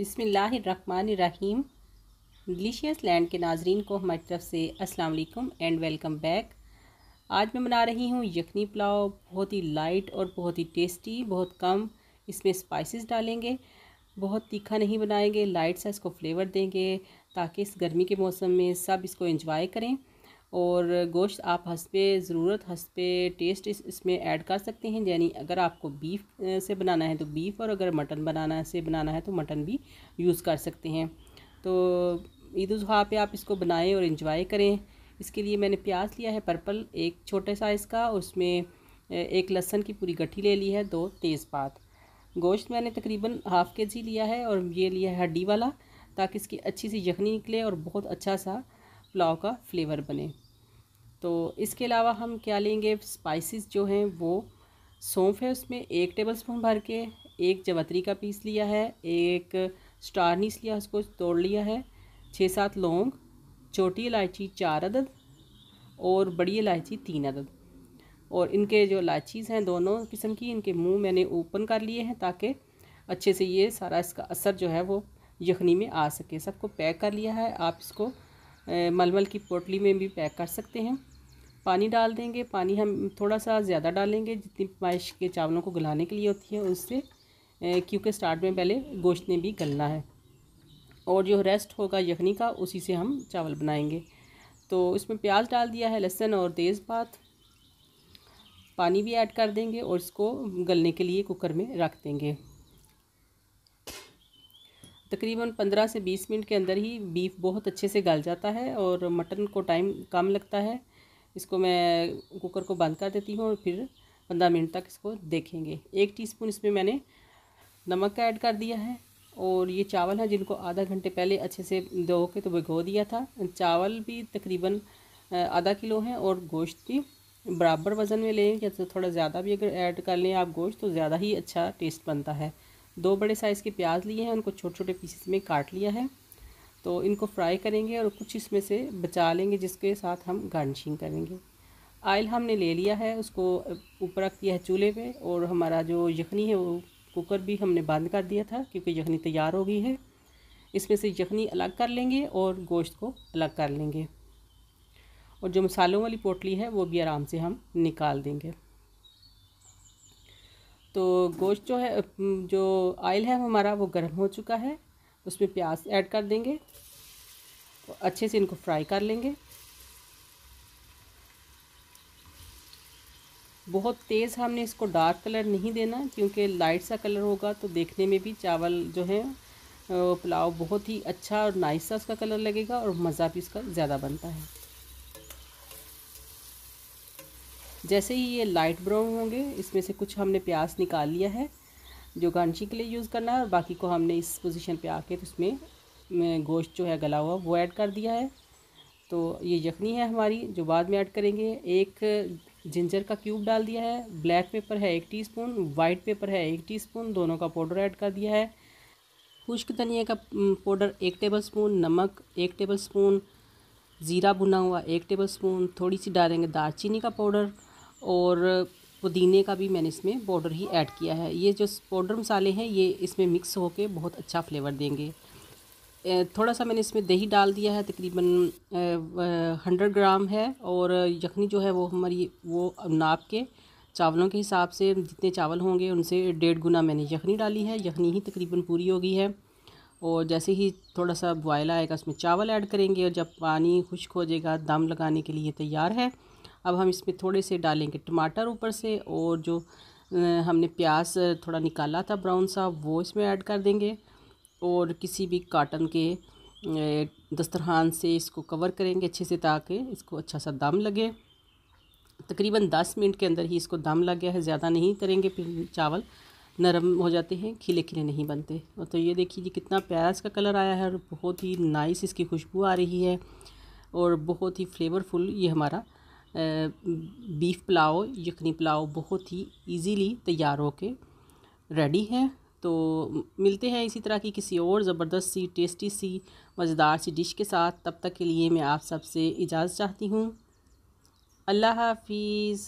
बिस्मिल्लाहिर्रहमानिर्रहीम। Delicious land के नाजरीन को हमारी तरफ से अस्सलाम वालेकुम एंड वेलकम बैक। आज मैं बना रही हूँ यखनी पुलाव। बहुत ही लाइट और बहुत ही टेस्टी, बहुत कम इसमें स्पाइसेस डालेंगे, बहुत तीखा नहीं बनाएंगे, लाइट सा इसको फ्लेवर देंगे ताकि इस गर्मी के मौसम में सब इसको एंजॉय करें। और गोश्त आप हस्बे ज़रूरत हस्बे टेस्ट इसमें ऐड कर सकते हैं, यानी अगर आपको बीफ से बनाना है तो बीफ, और अगर मटन बनाना है तो मटन भी यूज़ कर सकते हैं। तो ईद उल जुहा पे आप इसको बनाएं और इन्जॉय करें। इसके लिए मैंने प्याज लिया है पर्पल, एक छोटे साइज़ का, उसमें एक लहसुन की पूरी गट्ठी ले ली है, 2 तेज़पात। गोश्त मैंने तकरीबन हाफ़ के जी लिया है और ये लिया है हड्डी वाला, ताकि इसकी अच्छी सी यखनी निकले और बहुत अच्छा सा पुलाव का फ्लेवर बने। तो इसके अलावा हम क्या लेंगे, स्पाइसेस जो हैं वो सौंफ है, उसमें 1 टेबलस्पून भर के, एक जवतरी का पीस लिया है, एक स्टार नीस लिया, उसको तोड़ लिया है, 6-7 लौंग, छोटी इलायची 4 अदद और बड़ी इलायची 3 अदद। और इनके जो इलायचीज़ हैं दोनों किस्म की, इनके मुंह मैंने ओपन कर लिए हैं ताकि अच्छे से ये सारा इसका असर जो है वो यखनी में आ सके। सबको पैक कर लिया है। आप इसको मलमल की पोटली में भी पैक कर सकते हैं। पानी डाल देंगे, पानी हम थोड़ा सा ज़्यादा डालेंगे जितनी पाइश के चावलों को गलाने के लिए होती है उससे, क्योंकि स्टार्ट में पहले गोश्त ने भी गलना है और जो रेस्ट होगा यखनी का उसी से हम चावल बनाएंगे। तो इसमें प्याज डाल दिया है, लहसुन और तेज़पात, पानी भी ऐड कर देंगे और इसको गलने के लिए कुकर में रख देंगे। तकरीबन 15 से 20 मिनट के अंदर ही बीफ बहुत अच्छे से गल जाता है और मटन को टाइम कम लगता है। इसको मैं कुकर को बंद कर देती हूँ और फिर 15 मिनट तक इसको देखेंगे। 1 टीस्पून इसमें मैंने नमक का ऐड कर दिया है। और ये चावल हैं जिनको आधा घंटे पहले अच्छे से धो के तो भिगो दिया था। चावल भी तकरीबन आधा किलो हैं और गोश्त भी बराबर वज़न में लें, या तो थोड़ा ज़्यादा भी अगर ऐड कर लें आप गोश्त तो ज़्यादा ही अच्छा टेस्ट बनता है। 2 बड़े साइज़ के प्याज लिए हैं, उनको छोटे छोटे पीसेस में काट लिया है। तो इनको फ्राई करेंगे और कुछ इसमें से बचा लेंगे जिसके साथ हम गार्निशिंग करेंगे। ऑयल हमने ले लिया है, उसको ऊपर रख दिया है चूल्हे पे, और हमारा जो यखनी है वो कुकर भी हमने बंद कर दिया था क्योंकि यखनी तैयार हो गई है। इसमें से यखनी अलग कर लेंगे और गोश्त को अलग कर लेंगे, और जो मसालों वाली पोटली है वो भी आराम से हम निकाल देंगे। तो गोश्त जो है, जो ऑयल है हमारा वो गर्म हो चुका है, उसमें प्याज ऐड कर देंगे और अच्छे से इनको फ्राई कर लेंगे। बहुत तेज़ हमने इसको डार्क कलर नहीं देना, क्योंकि लाइट सा कलर होगा तो देखने में भी चावल जो है पुलाव बहुत ही अच्छा और नाइस सा उसका कलर लगेगा और मज़ा भी इसका ज़्यादा बनता है। जैसे ही ये लाइट ब्राउन होंगे, इसमें से कुछ हमने प्याज निकाल लिया है जो गार्निशिंग के लिए यूज़ करना है, और बाकी को हमने इस पोजीशन पे आके तो इसमें गोश्त जो है गला हुआ वो ऐड कर दिया है। तो ये यखनी है हमारी जो बाद में ऐड करेंगे। एक जिंजर का क्यूब डाल दिया है, ब्लैक पेपर है 1 टीस्पून, वाइट पेपर है 1 टीस्पून, दोनों का पाउडर ऐड कर दिया है। खुश्क धनिया का पाउडर 1 टेबलस्पून, नमक 1 टेबलस्पून, ज़ीरा भुना हुआ 1 टेबलस्पून, थोड़ी सी डालेंगे दालचीनी का पाउडर, और पुदीने का भी मैंने इसमें पाउडर ही ऐड किया है। ये जो पाउडर मसाले हैं ये इसमें मिक्स होके बहुत अच्छा फ्लेवर देंगे। थोड़ा सा मैंने इसमें दही डाल दिया है, तकरीबन 100 ग्राम है, और यखनी जो है वो हमारी वो नाप के चावलों के हिसाब से जितने चावल होंगे उनसे 1.5 गुना मैंने यखनी डाली है। यखनी ही तकरीबन पूरी हो गई है। और जैसे ही थोड़ा सा बॉयल आएगा उसमें चावल ऐड करेंगे, और जब पानी खुश्क हो जाएगा दम लगाने के लिए तैयार है। अब हम इसमें थोड़े से डालेंगे टमाटर ऊपर से, और जो हमने प्याज थोड़ा निकाला था ब्राउन सा वो इसमें ऐड कर देंगे, और किसी भी काटन के दस्तरखान से इसको कवर करेंगे अच्छे से ताकि इसको अच्छा सा दम लगे। तकरीबन 10 मिनट के अंदर ही इसको दम लग गया है, ज़्यादा नहीं करेंगे फिर चावल नरम हो जाते हैं, खिले खिले नहीं बनते। और तो ये देखिए जी कितना प्यारा इसका कलर आया है और बहुत ही नाइस इसकी खुशबू आ रही है, और बहुत ही फ्लेवरफुल ये हमारा बीफ पुलाव, यखनी पुलाव बहुत ही इजीली तैयार होके रेडी है। तो मिलते हैं इसी तरह की किसी और ज़बरदस्त सी टेस्टी सी मज़ेदार सी डिश के साथ। तब तक के लिए मैं आप सबसे इजाज़त चाहती हूँ। अल्लाह हाफिज़।